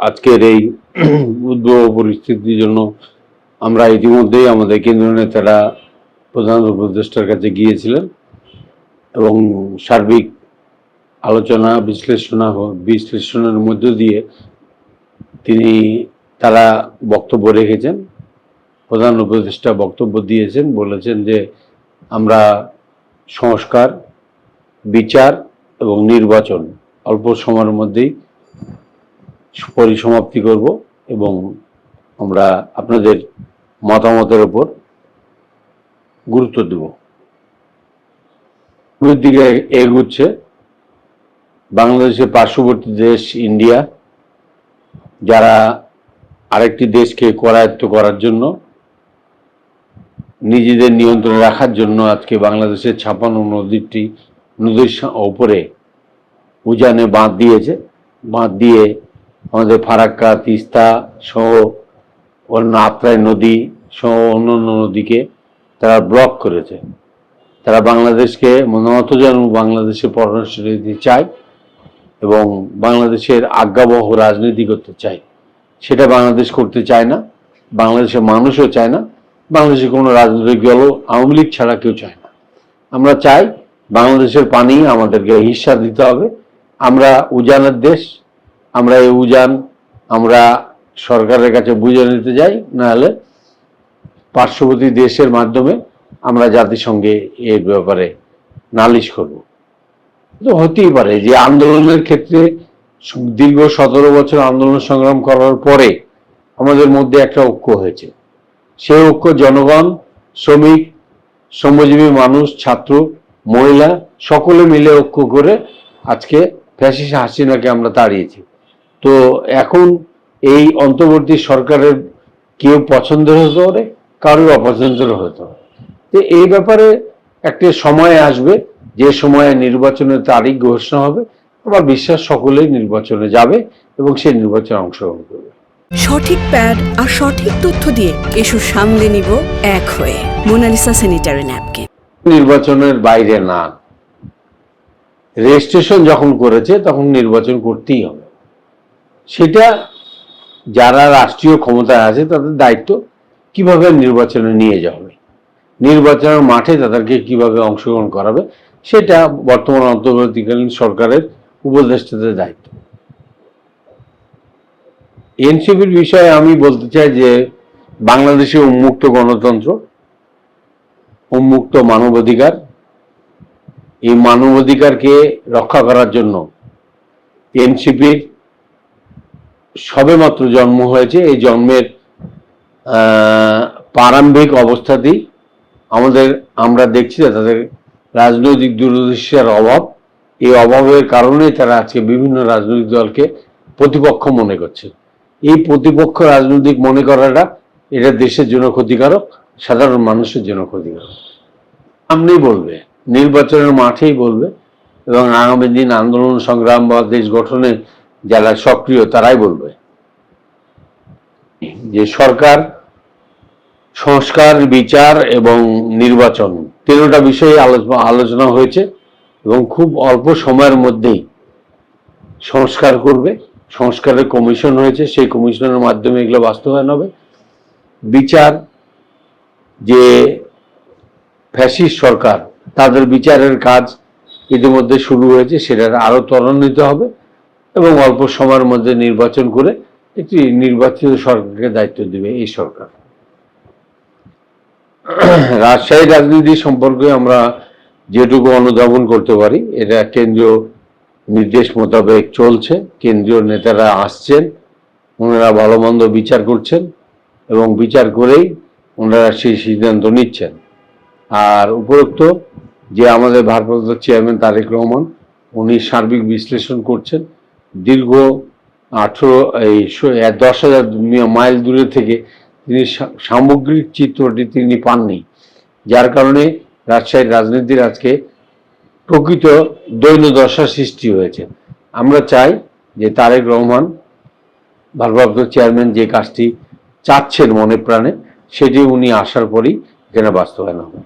আজকের এই উদ্ভব পরিস্থিতির জন্য আমরা ইতিমধ্যেই আমাদের কেন্দ্রীয় নেতারা প্রধান উপদেষ্টার কাছে গিয়েছিলেন এবং সার্বিক আলোচনা বিশ্লেষণের মধ্য দিয়ে তারা বক্তব্য রেখেছেন। প্রধান উপদেষ্টা বক্তব্য দিয়েছেন, বলেছেন যে আমরা সংস্কার, বিচার এবং নির্বাচন অল্প সময়ের মধ্যেই পরিসমাপ্তি করব এবং আমরা আপনাদের মতামতের উপর গুরুত্ব দেব। দিকে এগুচ্ছে বাংলাদেশের পার্শ্ববর্তী দেশ ইন্ডিয়া, যারা আরেকটি দেশকে করায়ত্ত করার জন্য, নিজেদের নিয়ন্ত্রণে রাখার জন্য আজকে বাংলাদেশের 56 নদীর উপরে উজানে বাঁধ দিয়েছে। বাঁধ দিয়ে আমাদের ফারাক্কা, তিস্তা সহ অন্য আত্রাই নদী সহ অন্যান্য নদীকে তারা ব্লক করেছে। তারা বাংলাদেশকে মনোনত যেন বাংলাদেশে পররাষ্ট্র নীতি চায় এবং বাংলাদেশের আজ্ঞাবহ রাজনীতি করতে চায়। সেটা বাংলাদেশ করতে চায় না, বাংলাদেশের মানুষও চায় না, বাংলাদেশের কোনো রাজনৈতিক দলও আওয়ামী লীগ ছাড়া কেউ চায় না। আমরা চাই বাংলাদেশের পানি আমাদেরকে হিস্সা দিতে হবে। আমরা উজানের দেশ, আমরা এই উজান আমরা সরকারের কাছে বুঝে নিতে যাই, নাহলে পার্শ্ববর্তী দেশের মাধ্যমে আমরা জাতিসংঘে এর ব্যাপারে নালিশ করব। তো হতেই পারে যে আন্দোলনের ক্ষেত্রে দীর্ঘ 17 বছর আন্দোলন সংগ্রাম করার পরে আমাদের মধ্যে একটা ঐক্য হয়েছে। সেই ঐক্য জনগণ, শ্রমিক, শ্রমজীবী মানুষ, ছাত্র, মহিলা সকলে মিলে ঐক্য করে আজকে ফ্যাসিস্ট হাসিনাকে আমরা তাড়িয়েছি। তো এখন এই অন্তর্বর্তী সরকারের কেউ পছন্দের হতে পারে, কারোর অপছন্দের হতে পারে। তো এই ব্যাপারে একটা সময় আসবে যে সময়ে নির্বাচনের তারিখ ঘোষণা হবে। আমার বিশ্বাস সকলেই নির্বাচনে যাবে এবং সেই নির্বাচনে অংশগ্রহণ করবে। সঠিক প্যাড আর সঠিক তথ্য দিয়ে এসব সামলে নিব এক হয়ে। Monalisa sanitary napkin. নির্বাচনের বাইরে না, রেজিস্ট্রেশন যখন করেছে তখন নির্বাচন করতেই হবে। সেটা যারা রাষ্ট্রীয় ক্ষমতায় আছে তাদের দায়িত্ব কিভাবে নির্বাচনে নিয়ে যাবে, নির্বাচনের মাঠে তাদেরকে কিভাবে অংশগ্রহণ করাবে, সেটা বর্তমান অন্তর্বর্তীকালীন সরকারের উপদেষ্টাদের দায়িত্ব। এনসিপির বিষয়ে আমি বলতে চাই যে বাংলাদেশে উন্মুক্ত গণতন্ত্র, উন্মুক্ত মানবাধিকার, এই মানবাধিকারকে রক্ষা করার জন্য এনসিপির সবেমাত্র জন্ম হয়েছে। এই জন্মের প্রারম্ভিক অবস্থাতেই আমরা দেখছি যে তাদের রাজনৈতিক দূরদর্শিতার অভাব। এই অভাবের কারণে তারা আজকে বিভিন্ন রাজনৈতিক দলকে প্রতিপক্ষ মনে করছে। এই প্রতিপক্ষ রাজনৈতিক মনে করাটা এটা দেশের জন্য ক্ষতিকারক, সাধারণ মানুষের জন্য ক্ষতিকারক। সামনেই বলবে, নির্বাচনের মাঠেই বলবে এবং আগামী দিন আন্দোলন সংগ্রাম বা দেশ গঠনে যারা সক্রিয় তারাই বলবে যে সরকার, সংস্কার, বিচার এবং নির্বাচন তিনটা বিষয়ে আলোচনা হয়েছে এবং খুব অল্প সময়ের মধ্যেই সংস্কার করবে। সংস্কারের কমিশন হয়েছে, সেই কমিশনের মাধ্যমে এগুলো বাস্তবায়ন হবে। বিচার, যে ফ্যাসিস্ট সরকার তাদের বিচারের কাজ ইতিমধ্যে শুরু হয়েছে, সেটা আরো ত্বরান্বিত হবে এবং অল্প সময়ের মধ্যে নির্বাচন করে একটি নির্বাচিত সরকারকে দায়িত্ব দেবে এই সরকার। রাজশাহী রাজনীতি সম্পর্কে আমরা যেটুকু অনুধাবন করতে পারি, এটা কেন্দ্রীয় নির্দেশ মোতাবেক চলছে। কেন্দ্রীয় নেতারা আসছেন, ওনারা ভালো মন্দ বিচার করছেন এবং বিচার করেই ওনারা সেই সিদ্ধান্ত নিচ্ছেন। আর উপরোক্ত যে আমাদের ভারপ্রাপ্ত চেয়ারম্যান তারেক রহমান, উনি সার্বিক বিশ্লেষণ করছেন। দীর্ঘ 10,000 মাইল দূরে থেকে তিনি সামগ্রিক চিত্রটি তিনি পাননি, যার কারণে রাজশাহীর রাজনীতির আজকে প্রকৃত দৈন্যদশা সৃষ্টি হয়েছে। আমরা চাই যে তারেক রহমান ভারপ্রাপ্ত চেয়ারম্যান যে কাজটি চাচ্ছেন মনে প্রাণে, সেটি উনি আসার পরই এখানে বাস্তবায়ন হবে।